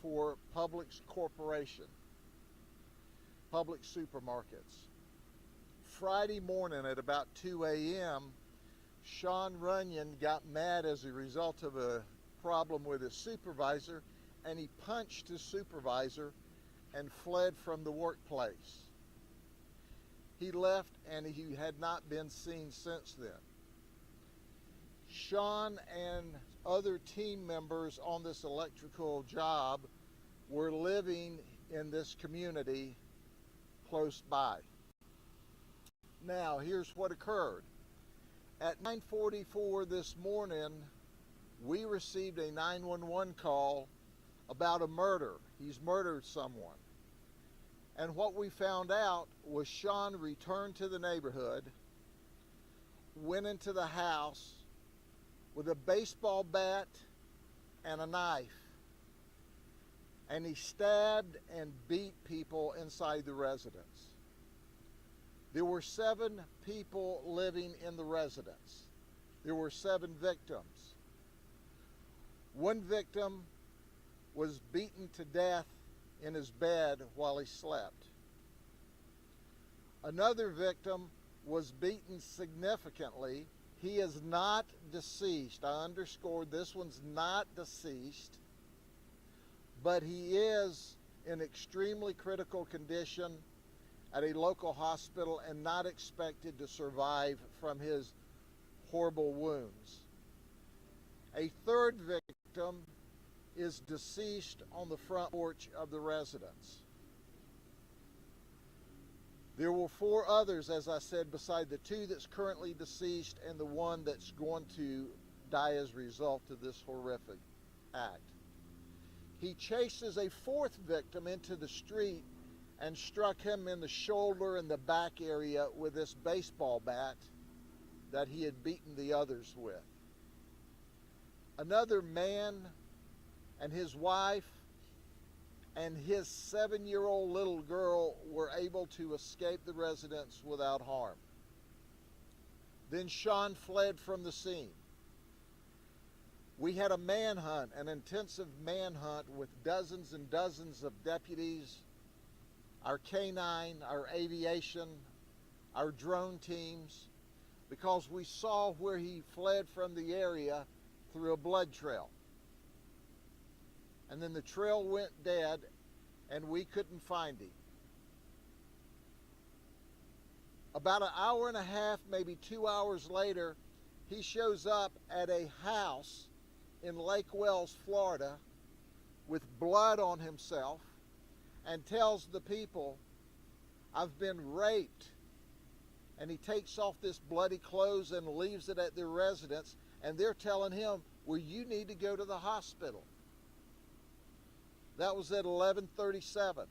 for Publix Corporation, Publix supermarkets. Friday morning at about 2 a.m., Sean Runyon got mad as a result of a problem with his supervisor, and he punched his supervisor and fled from the workplace. He left and he had not been seen since then. Sean and other team members on this electrical job were living in this community close by. Now, here's what occurred. At 9:44 this morning, we received a 911 call about a murder. He's murdered someone. And what we found out was Sean returned to the neighborhood, went into the house with a baseball bat and a knife, and he stabbed and beat people inside the residence. There were 7 people living in the residence. There were 7 victims. One victim was beaten to death in his bed while he slept. Another victim was beaten significantly. He is not deceased. I underscored this one's not deceased, but he is in extremely critical condition at a local hospital and not expected to survive from his horrible wounds. A third victim is deceased on the front porch of the residence. There were 4 others, as I said, beside the 2 that's currently deceased and the one that's going to die as a result of this horrific act. He chases a 4th victim into the street and struck him in the shoulder and the back area with this baseball bat that he had beaten the others with. Another man and his wife and his 7-year-old little girl were able to escape the residence without harm. Then Sean fled from the scene. We had a manhunt, an intensive manhunt with dozens and dozens of deputies, our canine, our aviation, our drone teams, because we saw where he fled from the area through a blood trail. And then the trail went dead and we couldn't find him. About an hour and a half, maybe 2 hours later, he shows up at a house in Lake Wells, Florida, with blood on himself, and tells the people, "I've been raped." And he takes off this bloody clothes and leaves it at their residence, and they're telling him, "Well, you need to go to the hospital." That was at 11:37.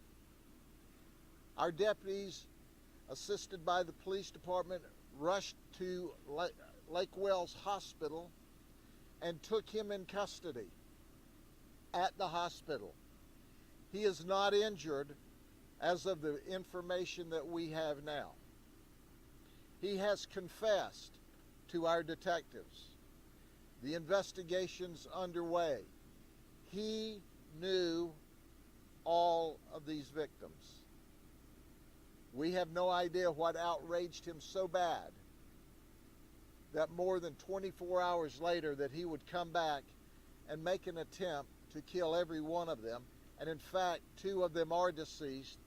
Our deputies, assisted by the police department, rushed to Lake Wells Hospital and took him in custody at the hospital. He is not injured as of the information that we have now. He has confessed to our detectives. The investigation's underway. He knew all of these victims. We have no idea what outraged him so bad that more than 24 hours later that he would come back and make an attempt to kill every one of them. And in fact, 2 of them are deceased.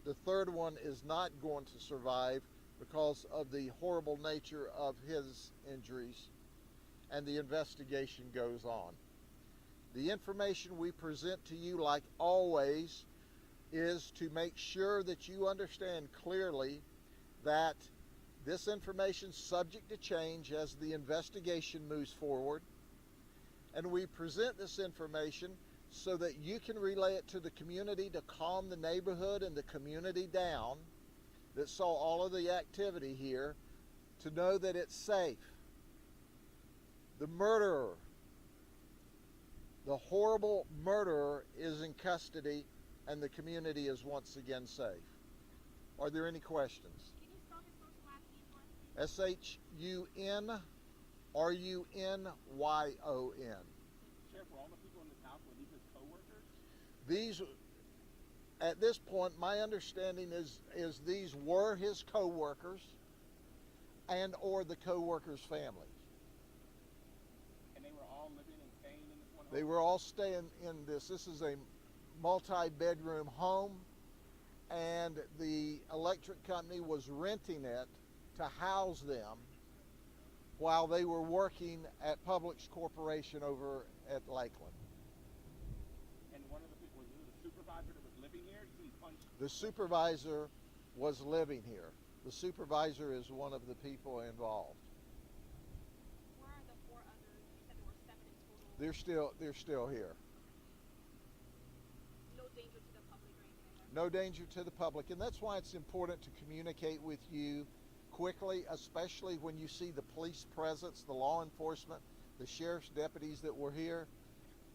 The 3rd one is not going to survive because of the horrible nature of his injuries, and the investigation goes on. The information we present to you, like always, is to make sure that you understand clearly that this information is subject to change as the investigation moves forward, and we present this information so that you can relay it to the community to calm the neighborhood and the community down that saw all of the activity here, to know that it's safe. The murderer, the horrible murderer, is in custody and the community is once again safe. Are there any questions? Can you spell his social last name for us, please? S-H-U-N-R-U-N-Y-O-N. Sheriff, were all the people in this house, were these his co-workers? These, at this point, my understanding is these were his co-workers and or the co-workers' families. And they were all living and staying in this one home? They were all staying in this. This is a multi-bedroom home, and the electric company was renting it to house them while they were working at Publix Corporation over at Lakeland. And one of the people, was it the supervisor that was living here? You punched. The supervisor was living here. The supervisor is one of the people involved. Where are the 4 others? You said there were 7 in total. They're still here. No danger to the public or anything? No danger to the public, and that's why it's important to communicate with you quickly, especially when you see the police presence, the law enforcement, the sheriff's deputies that were here.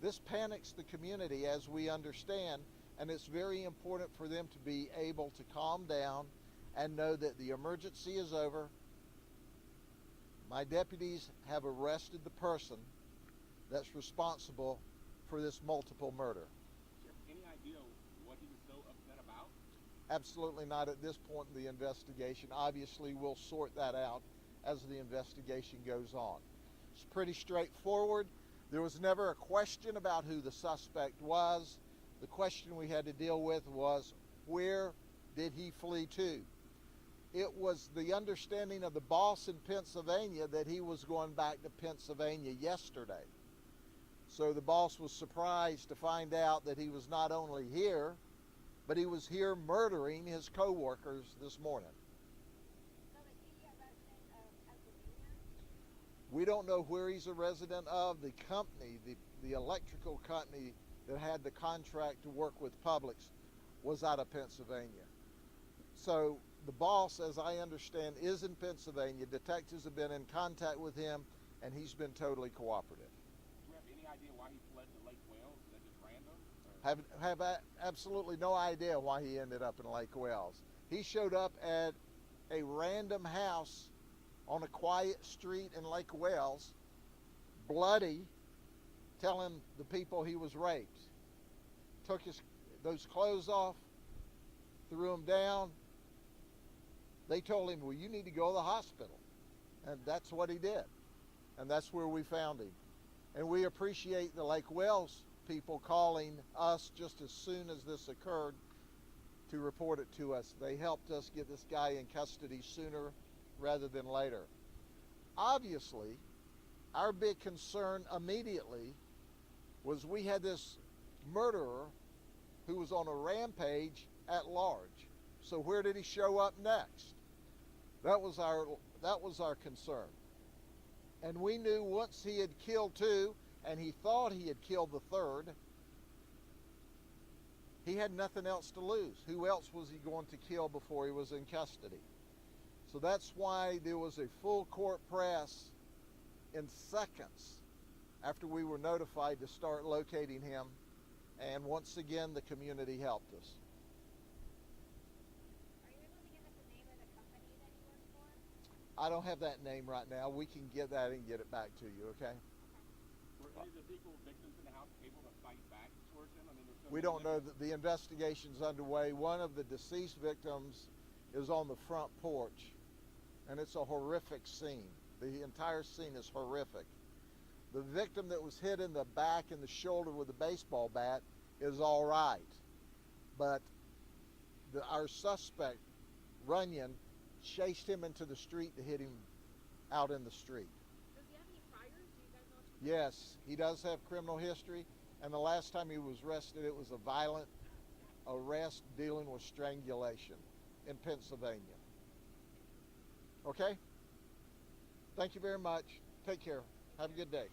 This panics the community, as we understand, and it's very important for them to be able to calm down and know that the emergency is over. My deputies have arrested the person that's responsible for this multiple murder. Sheriff, any idea what he was so upset about? Absolutely not at this point in the investigation. Obviously, we'll sort that out as the investigation goes on. It's pretty straightforward. There was never a question about who the suspect was. The question we had to deal with was, where did he flee to? It was the understanding of the boss in Pennsylvania that he was going back to Pennsylvania yesterday. So the boss was surprised to find out that he was not only here, but he was here murdering his co-workers this morning. So is he a resident of Pennsylvania? We don't know where he's a resident of. The company, the electrical company that had the contract to work with Publix, was out of Pennsylvania. So the boss, as I understand, is in Pennsylvania. Detectives have been in contact with him, and he's been totally cooperative. Do you have any idea why he fled to Lake Wales? Is that just random? Or? Have absolutely no idea why he ended up in Lake Wales. He showed up at a random house on a quiet street in Lake Wales, bloody, telling the people he was raped. Took those clothes off, threw them down. They told him, well, you need to go to the hospital. And that's what he did. And that's where we found him. And we appreciate the Lake Wales people calling us just as soon as this occurred to report it to us. They helped us get this guy in custody sooner rather than later. Obviously, our big concern immediately was we had this murderer who was on a rampage at large. So where did he show up next? That was our concern. And we knew once he had killed 2 and he thought he had killed the 3rd, he had nothing else to lose. Who else was he going to kill before he was in custody? So that's why there was a full court press in seconds after we were notified to start locating him. And once again, the community helped us. Are you able to give us the name of the company that he worked for? I don't have that name right now. We can get that and get it back to you, okay? Were any of the people, victims in the house, able to fight back towards him? I mean, there's so We many don't know. living- The investigation's underway. One of the deceased victims is on the front porch, and it's a horrific scene. The entire scene is horrific. The victim that was hit in the back and the shoulder with a baseball bat is all right. But our suspect, Runyon, chased him into the street to hit him out in the street. Does he have any priors? Do you guys know what you Yes, he does have criminal history, and the last time he was arrested, it was a violent arrest dealing with strangulation in Pennsylvania. Okay? Thank you very much. Take care. Have a good day.